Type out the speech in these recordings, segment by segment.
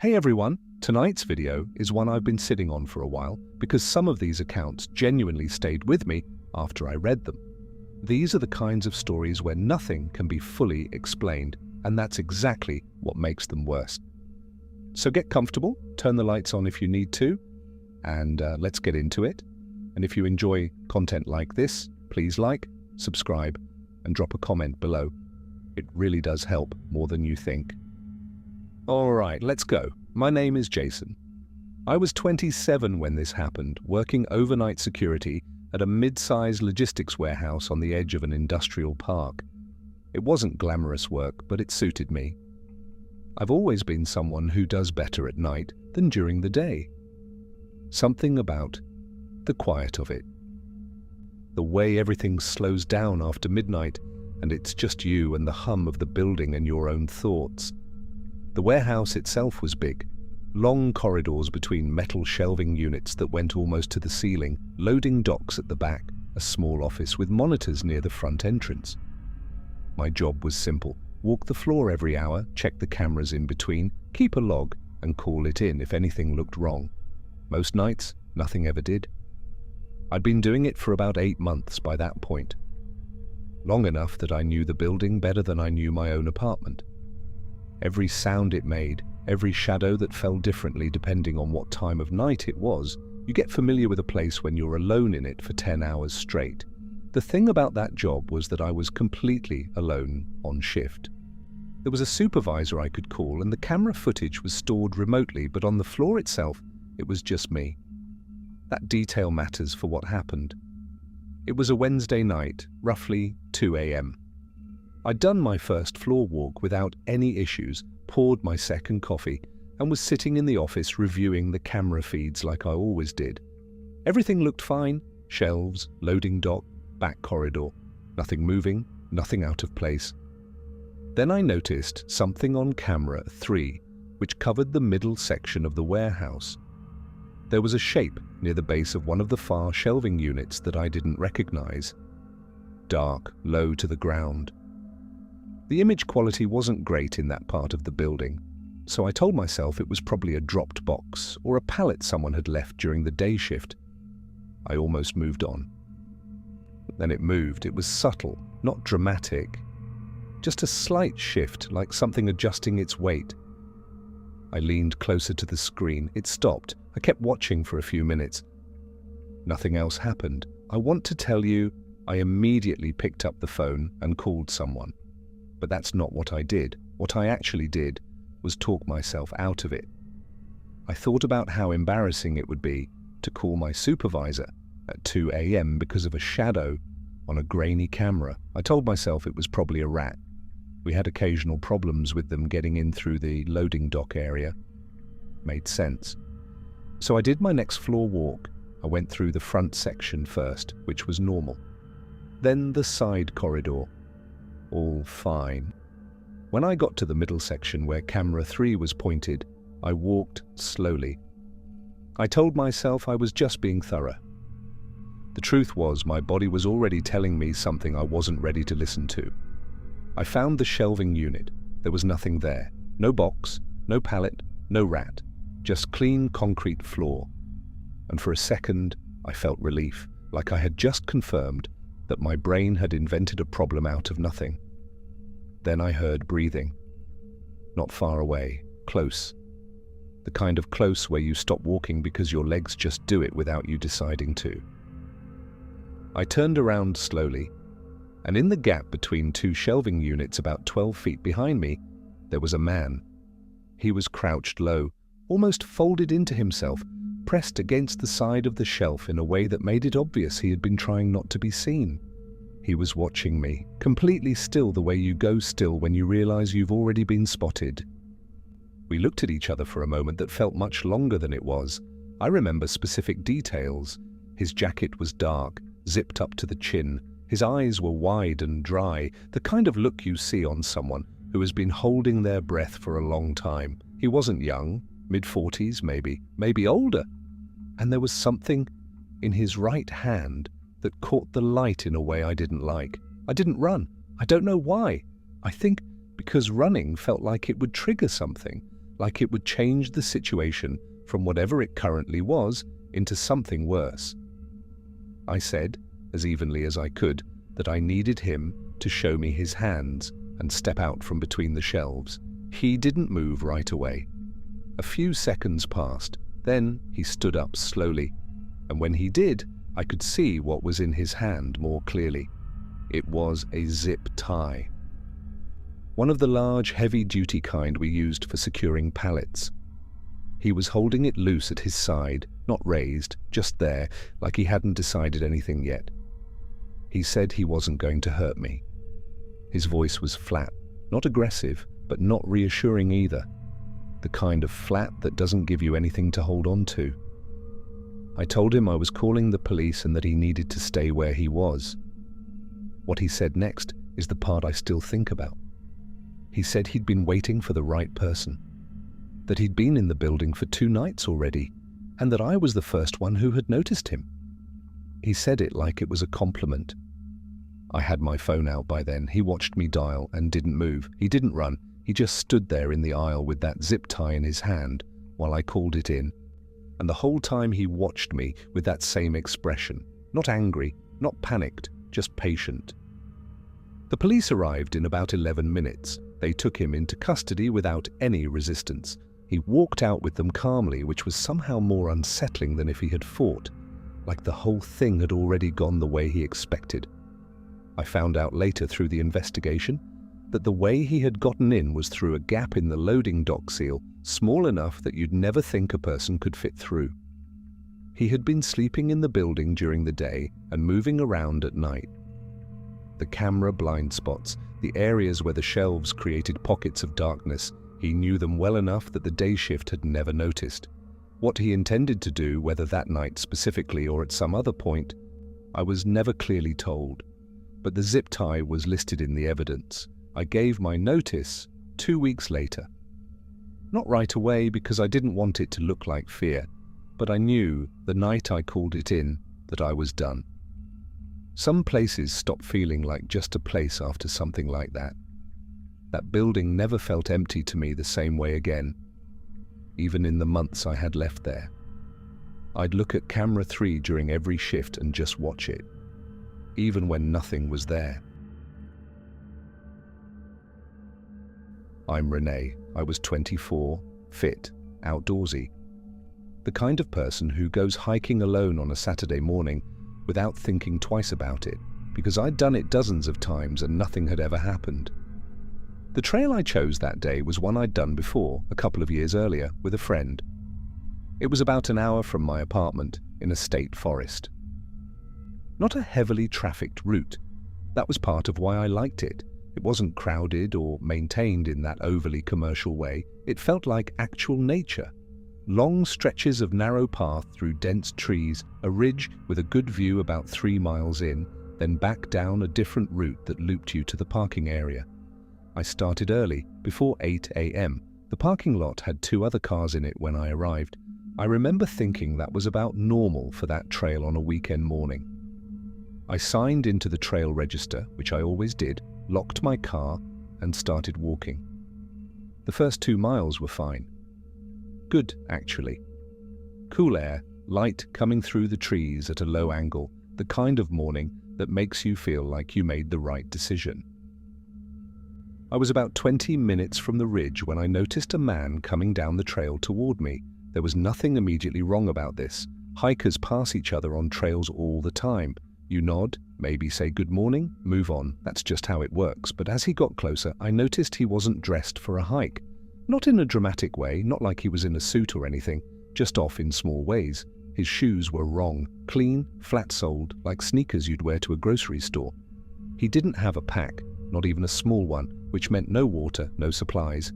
Hey everyone, tonight's video is one I've been sitting on for a while because some of these accounts genuinely stayed with me after I read them. These are the kinds of stories where nothing can be fully explained, and that's exactly what makes them worse. So get comfortable, turn the lights on if you need to, and let's get into it. And if you enjoy content like this, please like, subscribe, and drop a comment below. It really does help more than you think. Alright, let's go. My name is Jason. I was 27 when this happened, working overnight security at a mid-sized logistics warehouse on the edge of an industrial park. It wasn't glamorous work, but it suited me. I've always been someone who does better at night than during the day. Something about the quiet of it. The way everything slows down after midnight, and it's just you and the hum of the building and your own thoughts. The warehouse itself was big. Long corridors between metal shelving units that went almost to the ceiling, loading docks at the back, a small office with monitors near the front entrance. My job was simple. Walk the floor every hour, check the cameras in between, keep a log, and call it in if anything looked wrong. Most nights, nothing ever did. I'd been doing it for about 8 months by that point. Long enough that I knew the building better than I knew my own apartment. Every sound it made, every shadow that fell differently depending on what time of night it was, you get familiar with a place when you're alone in it for 10 hours straight. The thing about that job was that I was completely alone on shift. There was a supervisor I could call, and the camera footage was stored remotely, but on the floor itself, it was just me. That detail matters for what happened. It was a Wednesday night, roughly 2 a.m. I'd done my first floor walk without any issues, poured my second coffee, and was sitting in the office reviewing the camera feeds like I always did. Everything looked fine: shelves, loading dock, back corridor. Nothing moving, nothing out of place. Then I noticed something on camera 3, which covered the middle section of the warehouse. There was a shape near the base of one of the far shelving units that I didn't recognize. Dark, low to the ground. The image quality wasn't great in that part of the building, so I told myself it was probably a dropped box or a pallet someone had left during the day shift. I almost moved on. Then it moved. It was subtle, not dramatic. Just a slight shift, like something adjusting its weight. I leaned closer to the screen. It stopped. I kept watching for a few minutes. Nothing else happened. I want to tell you, I immediately picked up the phone and called someone. But that's not what I did. What I actually did was talk myself out of it. I thought about how embarrassing it would be to call my supervisor at 2 a.m. because of a shadow on a grainy camera. I told myself it was probably a rat. We had occasional problems with them getting in through the loading dock area. Made sense. So I did my next floor walk. I went through the front section first, which was normal. Then the side corridor. All fine. When I got to the middle section where camera 3 was pointed, I walked slowly. I told myself I was just being thorough. The truth was, my body was already telling me something I wasn't ready to listen to. I found the shelving unit. There was nothing there. No box, no pallet, no rat. Just clean concrete floor. And for a second, I felt relief, like I had just confirmed that my brain had invented a problem out of nothing. Then I heard breathing. Not far away, close. The kind of close where you stop walking because your legs just do it without you deciding to. I turned around slowly, and in the gap between 2 shelving units about 12 feet behind me, there was a man. He was crouched low, almost folded into himself, pressed against the side of the shelf in a way that made it obvious he had been trying not to be seen. He was watching me, completely still, the way you go still when you realize you've already been spotted. We looked at each other for a moment that felt much longer than it was. I remember specific details. His jacket was dark, zipped up to the chin. His eyes were wide and dry, the kind of look you see on someone who has been holding their breath for a long time. He wasn't young, mid-40s maybe older. And there was something in his right hand that caught the light in a way I didn't like. I didn't run. I don't know why. I think because running felt like it would trigger something. like it would change the situation from whatever it currently was into something worse. I said, as evenly as I could, that I needed him to show me his hands and step out from between the shelves. He didn't move right away. A few seconds passed, then he stood up slowly, and when he did, I could see what was in his hand more clearly. It was a zip tie. One of the large, heavy-duty kind we used for securing pallets. He was holding it loose at his side, not raised, just there, like he hadn't decided anything yet. He said he wasn't going to hurt me. His voice was flat, not aggressive, but not reassuring either. The kind of flat that doesn't give you anything to hold on to. I told him I was calling the police and that he needed to stay where he was. What he said next is the part I still think about. He said he'd been waiting for the right person, that he'd been in the building for 2 nights already, and that I was the first one who had noticed him. He said it like it was a compliment. I had my phone out by then. He watched me dial and didn't move. He didn't run. He just stood there in the aisle with that zip tie in his hand while I called it in. And the whole time he watched me with that same expression. Not angry, not panicked, just patient. The police arrived in about 11 minutes. They took him into custody without any resistance. He walked out with them calmly, which was somehow more unsettling than if he had fought, like the whole thing had already gone the way he expected. I found out later through the investigation that the way he had gotten in was through a gap in the loading dock seal, small enough that you'd never think a person could fit through. He had been sleeping in the building during the day and moving around at night. The camera blind spots, the areas where the shelves created pockets of darkness, he knew them well enough that the day shift had never noticed. What he intended to do, whether that night specifically or at some other point, I was never clearly told. But the zip tie was listed in the evidence. I gave my notice 2 weeks later. Not right away because I didn't want it to look like fear, but I knew the night I called it in that I was done. Some places stop feeling like just a place after something like that. That building never felt empty to me the same way again, even in the months I had left there. I'd look at camera 3 during every shift and just watch it, even when nothing was there. I'm Renee. I was 24, fit, outdoorsy. The kind of person who goes hiking alone on a Saturday morning without thinking twice about it, because I'd done it dozens of times and nothing had ever happened. The trail I chose that day was one I'd done before, a couple of years earlier, with a friend. It was about an hour from my apartment in a state forest. Not a heavily trafficked route. That was part of why I liked it. It wasn't crowded or maintained in that overly commercial way. It felt like actual nature. Long stretches of narrow path through dense trees, a ridge with a good view about 3 miles in, then back down a different route that looped you to the parking area. I started early, before 8 a.m. The parking lot had 2 other cars in it when I arrived. I remember thinking that was about normal for that trail on a weekend morning. I signed into the trail register, which I always did, locked my car, and started walking. The first 2 miles were fine. Good, actually. Cool air, light coming through the trees at a low angle, the kind of morning that makes you feel like you made the right decision. I was about 20 minutes from the ridge when I noticed a man coming down the trail toward me. There was nothing immediately wrong about this. Hikers pass each other on trails all the time. You nod, maybe say good morning, move on. That's just how it works. But as he got closer, I noticed he wasn't dressed for a hike. Not in a dramatic way, not like he was in a suit or anything, just off in small ways. His shoes were wrong, clean, flat-soled, like sneakers you'd wear to a grocery store. He didn't have a pack, not even a small one, which meant no water, no supplies.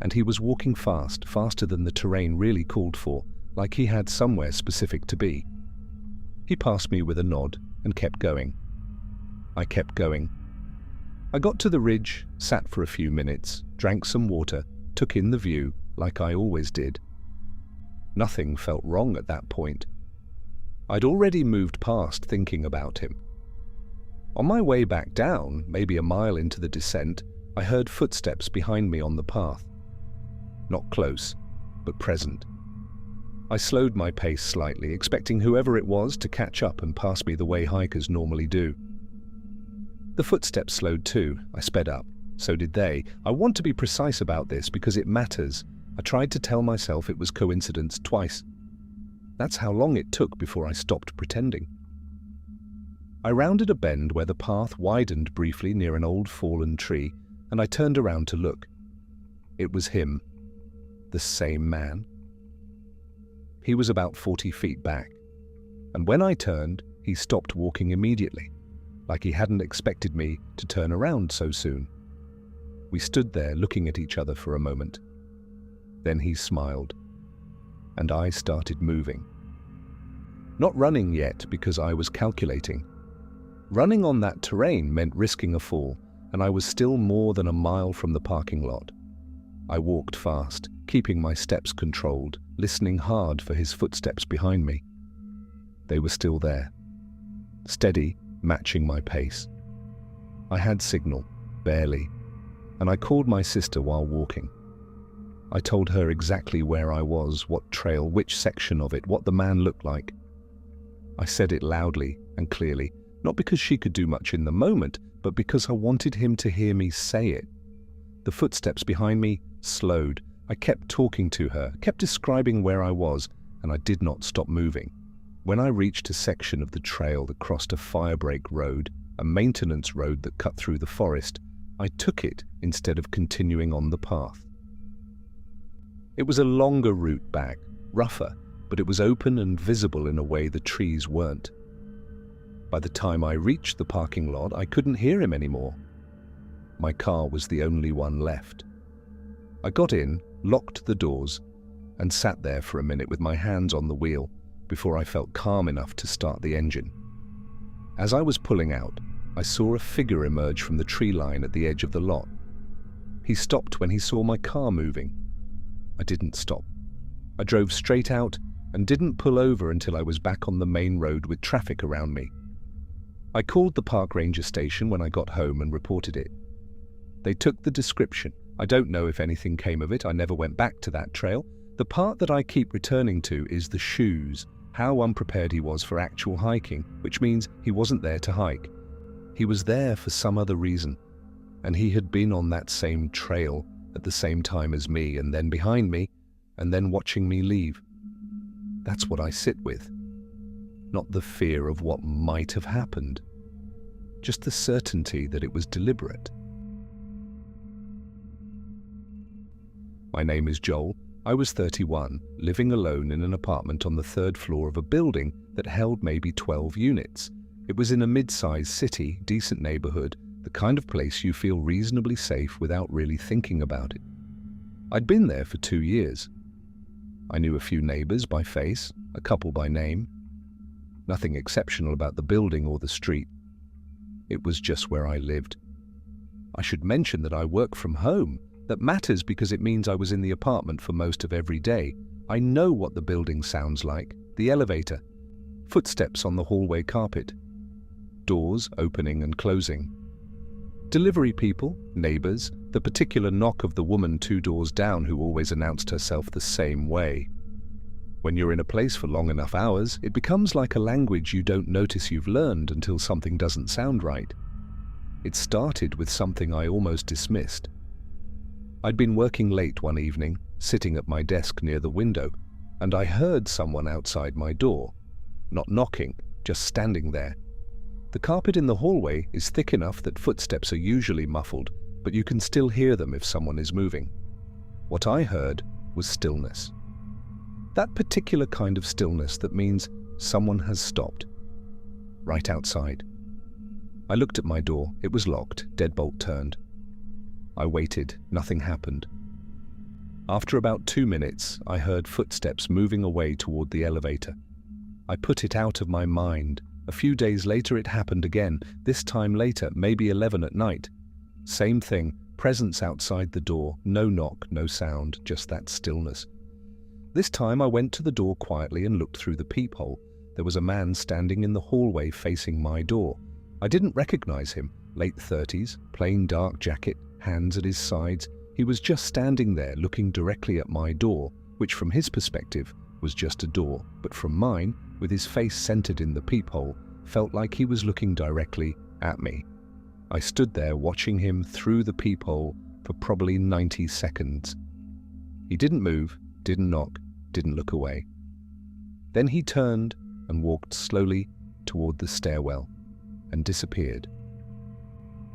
And he was walking fast, faster than the terrain really called for, like he had somewhere specific to be. He passed me with a nod and kept going. I kept going. I got to the ridge, sat for a few minutes, drank some water, took in the view like I always did. Nothing felt wrong at that point. I'd already moved past thinking about him. On my way back down, maybe a mile into the descent, I heard footsteps behind me on the path. not close, but present. I slowed my pace slightly, expecting whoever it was to catch up and pass me the way hikers normally do. The footsteps slowed too. I sped up. So did they. I want to be precise about this because it matters. I tried to tell myself it was coincidence twice. That's how long it took before I stopped pretending. I rounded a bend where the path widened briefly near an old fallen tree, and I turned around to look. It was him. The same man. He was about 40 feet back, and when I turned, he stopped walking immediately, like he hadn't expected me to turn around so soon. We stood there looking at each other for a moment. Then he smiled, and I started moving. Not running yet because I was calculating. Running on that terrain meant risking a fall, and I was still more than a mile from the parking lot. I walked fast, keeping my steps controlled, listening hard for his footsteps behind me. They were still there, steady, matching my pace. I had signal, barely, and I called my sister while walking. I told her exactly where I was, what trail, which section of it, what the man looked like. I said it loudly and clearly, not because she could do much in the moment, but because I wanted him to hear me say it. The footsteps behind me slowed. I kept talking to her, kept describing where I was, and I did not stop moving. When I reached a section of the trail that crossed a firebreak road, a maintenance road that cut through the forest, I took it instead of continuing on the path. It was a longer route back, rougher, but it was open and visible in a way the trees weren't. By the time I reached the parking lot, I couldn't hear him anymore. My car was the only one left. I got in, locked the doors, and sat there for a minute with my hands on the wheel before I felt calm enough to start the engine. As I was pulling out, I saw a figure emerge from the tree line at the edge of the lot. He stopped when he saw my car moving. I didn't stop. I drove straight out and didn't pull over until I was back on the main road with traffic around me. I called the park ranger station when I got home and reported it. They took the description. I don't know if anything came of it. I never went back to that trail. The part that I keep returning to is the shoes, how unprepared he was for actual hiking, which means he wasn't there to hike. He was there for some other reason, and he had been on that same trail at the same time as me, and then behind me, and then watching me leave. That's what I sit with. Not the fear of what might have happened, just the certainty that it was deliberate. My name is Joel. I was 31, living alone in an apartment on the third floor of a building that held maybe 12 units. It was in a mid-sized city, decent neighborhood, the kind of place you feel reasonably safe without really thinking about it. I'd been there for 2 years. I knew a few neighbors by face, a couple by name. Nothing exceptional about the building or the street. It was just where I lived. I should mention that I work from home. That matters because it means I was in the apartment for most of every day. I know what the building sounds like, the elevator, footsteps on the hallway carpet, doors opening and closing, delivery people, neighbors, the particular knock of the woman 2 doors down who always announced herself the same way. When you're in a place for long enough hours, it becomes like a language you don't notice you've learned until something doesn't sound right. It started with something I almost dismissed. I'd been working late one evening, sitting at my desk near the window, and I heard someone outside my door. Not knocking, just standing there. The carpet in the hallway is thick enough that footsteps are usually muffled, but you can still hear them if someone is moving. What I heard was stillness. That particular kind of stillness that means someone has stopped. Right outside. I looked at my door. It was locked, deadbolt turned. I waited. Nothing happened. After about 2 minutes, I heard footsteps moving away toward the elevator. I put it out of my mind. A few days later it happened again, this time later, maybe 11 at night. Same thing, presence outside the door, no knock, no sound, just that stillness. This time I went to the door quietly and looked through the peephole. There was a man standing in the hallway facing my door. I didn't recognize him. Late 30s, plain dark jacket, hands at his sides. He was just standing there looking directly at my door, which from his perspective was just a door, but from mine, with his face centered in the peephole, felt like he was looking directly at me. I stood there watching him through the peephole for probably 90 seconds. He didn't move, didn't knock, didn't look away. Then he turned and walked slowly toward the stairwell and disappeared.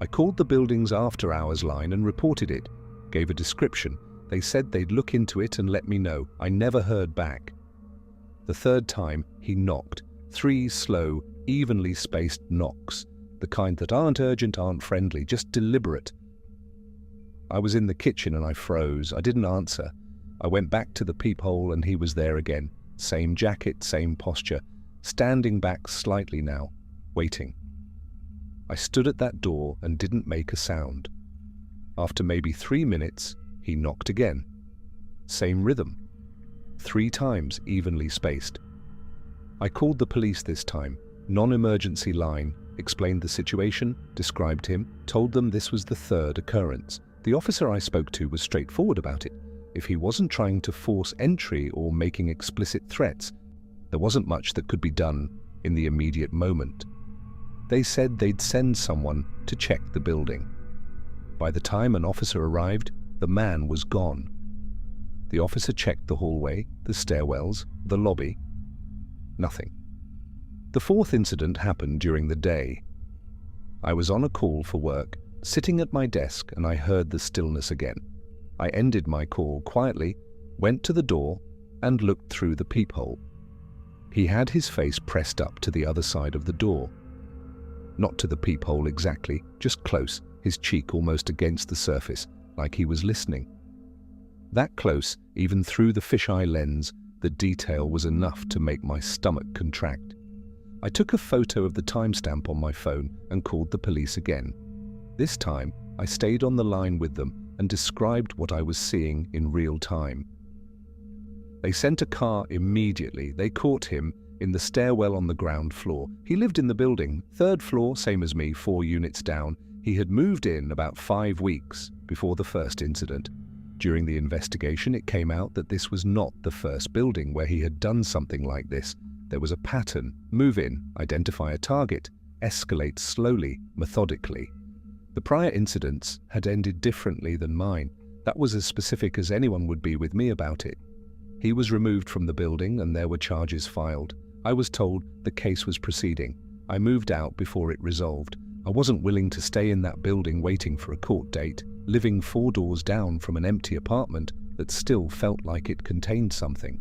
I called the building's after-hours line and reported it, gave a description. They said they'd look into it and let me know. I never heard back. The third time, he knocked. 3 slow, evenly spaced knocks, the kind that aren't urgent, aren't friendly, just deliberate. I was in the kitchen and I froze. I didn't answer. I went back to the peephole and he was there again. Same jacket, same posture, standing back slightly now, waiting. I stood at that door and didn't make a sound. After maybe 3 minutes, he knocked again. Same rhythm. 3 times evenly spaced. I called the police this time, non-emergency line, explained the situation, described him, told them this was the 3rd occurrence. The officer I spoke to was straightforward about it. If he wasn't trying to force entry or making explicit threats, there wasn't much that could be done in the immediate moment. They said they'd send someone to check the building. By the time an officer arrived, the man was gone. The officer checked the hallway, the stairwells, the lobby. Nothing. The 4th incident happened during the day. I was on a call for work, sitting at my desk, and I heard the stillness again. I ended my call quietly, went to the door, and looked through the peephole. He had his face pressed up to the other side of the door. Not to the peephole exactly, just close, his cheek almost against the surface, like he was listening. That close, even through the fisheye lens, the detail was enough to make my stomach contract. I took a photo of the timestamp on my phone and called the police again. This time, I stayed on the line with them and described what I was seeing in real time. They sent a car immediately. They caught him in the stairwell on the ground floor. He lived in the building, 3rd floor, same as me, 4 units down. He had moved in about 5 weeks before the first incident. During the investigation, it came out that this was not the first building where he had done something like this. There was a pattern: move in, identify a target, escalate slowly, methodically. The prior incidents had ended differently than mine. That was as specific as anyone would be with me about it. He was removed from the building and there were charges filed. I was told the case was proceeding. I moved out before it resolved. I wasn't willing to stay in that building waiting for a court date, living 4 doors down from an empty apartment that still felt like it contained something.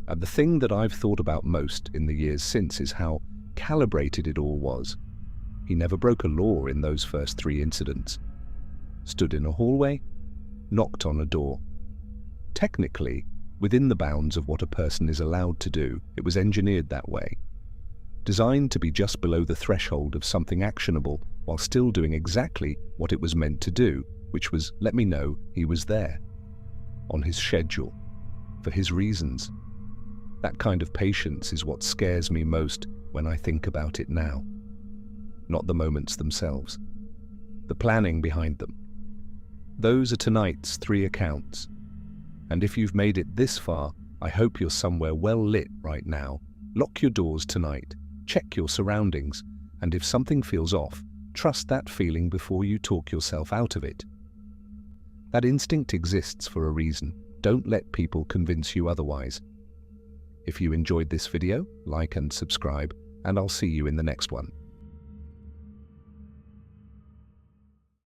And the thing that I've thought about most in the years since is how calibrated it all was. He never broke a law in those first 3 incidents. Stood in a hallway, knocked on a door. Technically, within the bounds of what a person is allowed to do, it was engineered that way. Designed to be just below the threshold of something actionable while still doing exactly what it was meant to do, which was let me know he was there, on his schedule, for his reasons. That kind of patience is what scares me most when I think about it now. Not the moments themselves, the planning behind them. Those are tonight's 3 accounts. And if you've made it this far, I hope you're somewhere well lit right now. Lock your doors tonight, check your surroundings, and if something feels off, trust that feeling before you talk yourself out of it. That instinct exists for a reason. Don't let people convince you otherwise. If you enjoyed this video, like and subscribe, and I'll see you in the next one.